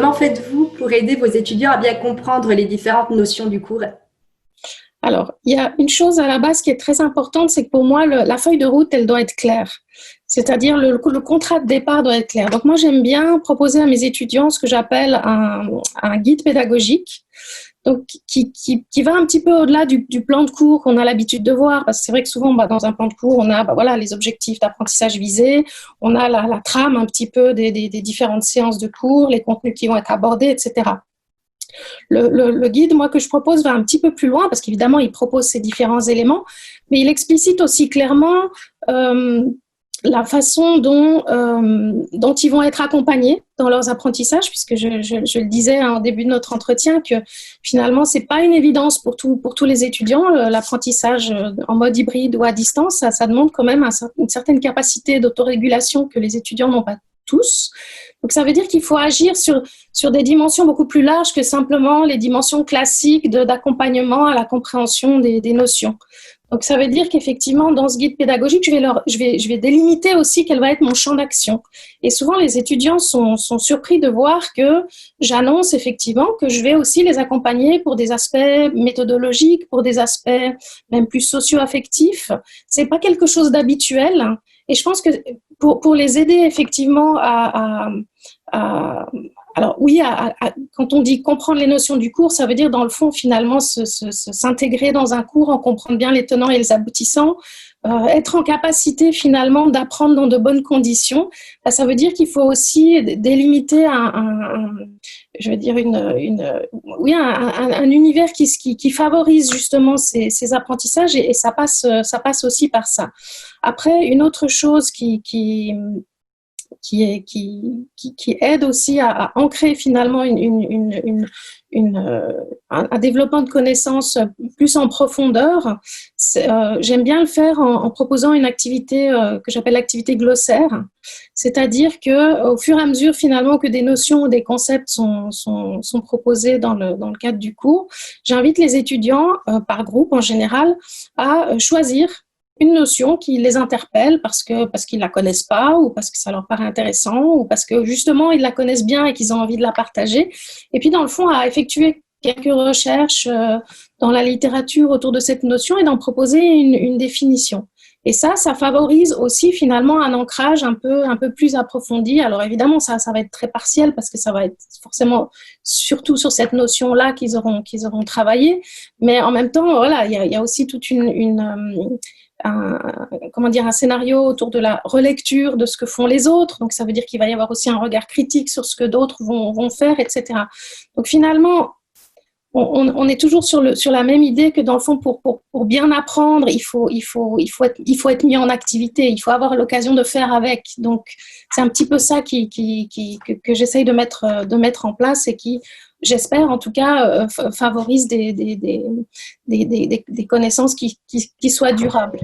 comment faites-vous pour aider vos étudiants à bien comprendre les différentes notions du cours? Alors, il y a une chose à la base qui est très importante, c'est que pour moi, la feuille de route, elle doit être claire. C'est-à-dire le contrat de départ doit être clair. Donc moi, j'aime bien proposer à mes étudiants ce que j'appelle un guide pédagogique, donc qui va un petit peu au-delà du plan de cours qu'on a l'habitude de voir, parce que c'est vrai que souvent, dans un plan de cours, on a voilà, les objectifs d'apprentissage visés, on a la trame un petit peu des différentes séances de cours, les contenus qui vont être abordés, etc. Le guide, moi, que je propose va un petit peu plus loin parce qu'évidemment, il propose ces différents éléments, mais il explicite aussi clairement la façon dont ils vont être accompagnés dans leurs apprentissages, puisque je le disais au début de notre entretien que finalement, c'est pas une évidence pour tous les étudiants. L'apprentissage en mode hybride ou à distance, ça demande quand même une certaine capacité d'autorégulation que les étudiants n'ont pas tous. Donc, ça veut dire qu'il faut agir sur des dimensions beaucoup plus larges que simplement les dimensions classiques d'accompagnement à la compréhension des notions. Donc, ça veut dire qu'effectivement, dans ce guide pédagogique, je vais délimiter aussi quel va être mon champ d'action. Et souvent, les étudiants sont surpris de voir que j'annonce effectivement que je vais aussi les accompagner pour des aspects méthodologiques, pour des aspects même plus socio-affectifs. C'est pas quelque chose d'habituel. Et je pense que pour les aider effectivement alors oui, quand on dit comprendre les notions du cours, ça veut dire dans le fond finalement s'intégrer dans un cours, en comprendre bien les tenants et les aboutissants, être en capacité finalement d'apprendre dans de bonnes conditions. Ça veut dire qu'il faut aussi délimiter je veux dire un univers qui favorise justement ces apprentissages et ça passe aussi par ça. Après, une autre chose qui aide aussi à ancrer finalement un développement de connaissances plus en profondeur. J'aime bien le faire en proposant une activité que j'appelle l'activité glossaire, c'est-à-dire que au fur et à mesure finalement que des notions ou des concepts sont proposés dans le cadre du cours, j'invite les étudiants par groupe en général à choisir une notion qui les interpelle parce qu'ils la connaissent pas ou parce que ça leur paraît intéressant ou parce que justement ils la connaissent bien et qu'ils ont envie de la partager. Et puis dans le fond, à effectuer quelques recherches dans la littérature autour de cette notion et d'en proposer une définition. Et ça favorise aussi finalement un ancrage un peu plus approfondi. Alors évidemment, ça va être très partiel parce que ça va être forcément surtout sur cette notion-là qu'ils auront travaillé. Mais en même temps, voilà, il y a aussi toute un scénario autour de la relecture de ce que font les autres. Donc, ça veut dire qu'il va y avoir aussi un regard critique sur ce que d'autres vont faire, etc. Donc, finalement, on est toujours sur la même idée que dans le fond, pour bien apprendre, il faut être mis en activité. Il faut avoir l'occasion de faire avec. Donc, c'est un petit peu ça que j'essaye de mettre en place et qui, j'espère en tout cas, favorise des connaissances qui soient durables.